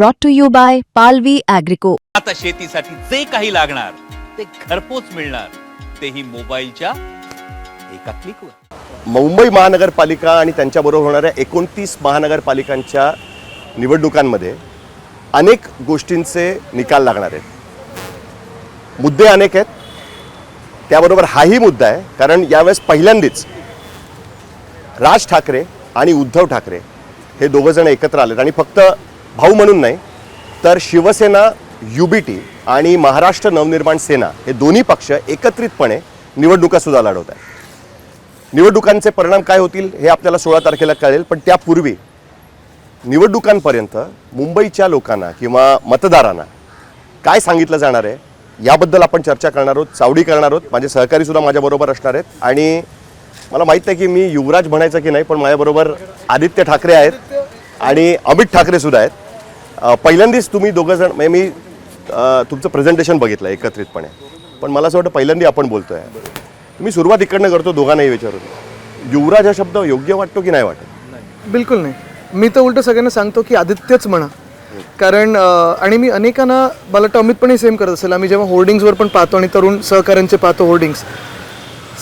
brought to you by Palvi Agrico. आता शेतीसाठी जे काही लागणार ते घरपोच मिळणार, तेही मोबाईलच्या एका क्लिकवर. मुंबई महानगरपालिका आणि त्यांच्याबरोबर होणाऱ्या 29 महानगरपालिकांच्या निवडणुकांमध्ये अनेक गोष्टींचे निकाल लागणार आहेत. मुद्दे अनेक आहेत, त्याबरोबर हाही मुद्दा आहे, कारण यावेळेस पहिल्यांदाच राज ठाकरे आणि उद्धव ठाकरे हे दोघंजण एकत्र आलेत आणि फक्त भाऊ म्हणून नाही तर शिवसेना, UBT आणि महाराष्ट्र नवनिर्माण सेना हे दोन्ही पक्ष एकत्रितपणे निवडणुकासुद्धा लढवत आहेत. निवडणुकांचे परिणाम काय होतील हे आपल्याला 16 तारखेला कळेल, पण त्यापूर्वी निवडणुकांपर्यंत मुंबईच्या लोकांना किंवा मतदारांना काय सांगितलं जाणार आहे याबद्दल आपण चर्चा करणार आहोत, चावडी करणार आहोत. माझे सहकारीसुद्धा माझ्याबरोबर असणार आहेत आणि मला माहीत आहे की मी युवराज म्हणायचं की नाही, पण माझ्याबरोबर आदित्य ठाकरे आहेत आणि अमित ठाकरेसुद्धा आहेत. पहिल्यांदाच तुम्ही दोघंजण म्हणजे मी तुमचं प्रेझेंटेशन बघितलं एकत्रितपणे, पण मला असं वाटतं पहिल्यांदा आपण बोलतो आहे. मी सुरुवात इकडनं करतो दोघांनाही विचारून. युवराज हा शब्द योग्य वाटतो की नाही वाटत? बिलकुल नाही. मी तर उलट सगळ्यांना सांगतो की आदित्यच म्हणा, कारण आणि मी अनेकांना, मला वाटतं अमित पण सेम करत असेल, आम्ही जेव्हा होर्डिंग्सवर पण पाहतो आणि तरुण सहकाऱ्यांचे पाहतो होर्डिंग्स,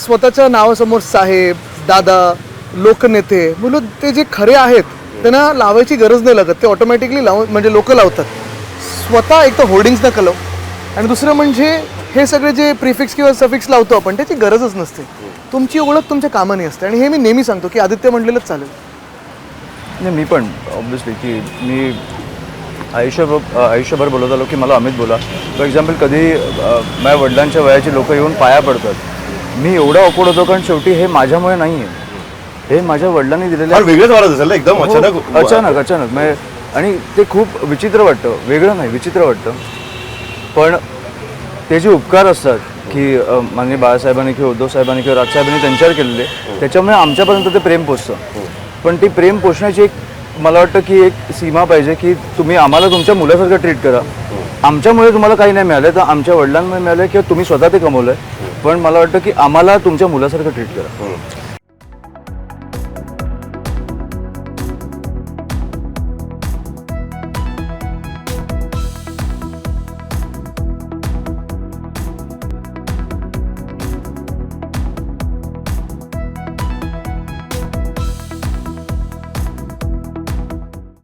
स्वतःच्या नावासमोर साहेब, दादा, लोकनेते म्हणून ते जे खरे आहेत त्यांना लावायची गरज नाही लागत, ते ऑटोमॅटिकली म्हणजे लोक लावतात. स्वतः एक तर होर्डिंग्स नका लावू, आणि दुसरं म्हणजे हे सगळे जे प्रिफिक्स किंवा सफिक्स लावतो आपण त्याची गरजच नसते. तुमची ओळख तुमच्या कामाने असते, आणि हे मी नेहमी सांगतो की आदित्य म्हटलेलंच चालेल. नाही, मी पण ऑब्व्हियसली की मी आयुष्यभर बोलत आलो की मला अमित बोला. फॉर एक्झाम्पल कधी माझ्या वडिलांच्या वयाची लोक येऊन पाया पडतात, मी एवढा ऑकवर्ड होतो, कारण शेवटी हे माझ्यामुळे नाही आहे, हे माझ्या वडिलांनी दिलेलं वेगळंच वाटत असेल एकदम अचानक म्हणजे, आणि ते खूप विचित्र वाटतं. वेगळं नाही, विचित्र वाटतं, पण ते जे उपकार असतात की माननीय बाळासाहेबांनी किंवा उद्धव साहेबांनी किंवा राजसाहेबांनी त्यांच्यावर केलेले, त्याच्यामुळे आमच्यापर्यंत ते प्रेम पोचतं. पण ती प्रेम पोचण्याची एक, मला वाटतं की एक सीमा पाहिजे की तुम्ही आम्हाला तुमच्या मुलासारखं ट्रीट करा. आमच्यामुळे तुम्हाला काही नाही मिळालं तर आमच्या वडिलांमुळे मिळालं किंवा तुम्ही स्वतः ते कमवलं आहे, पण मला वाटतं की आम्हाला तुमच्या मुलासारखं ट्रीट करा.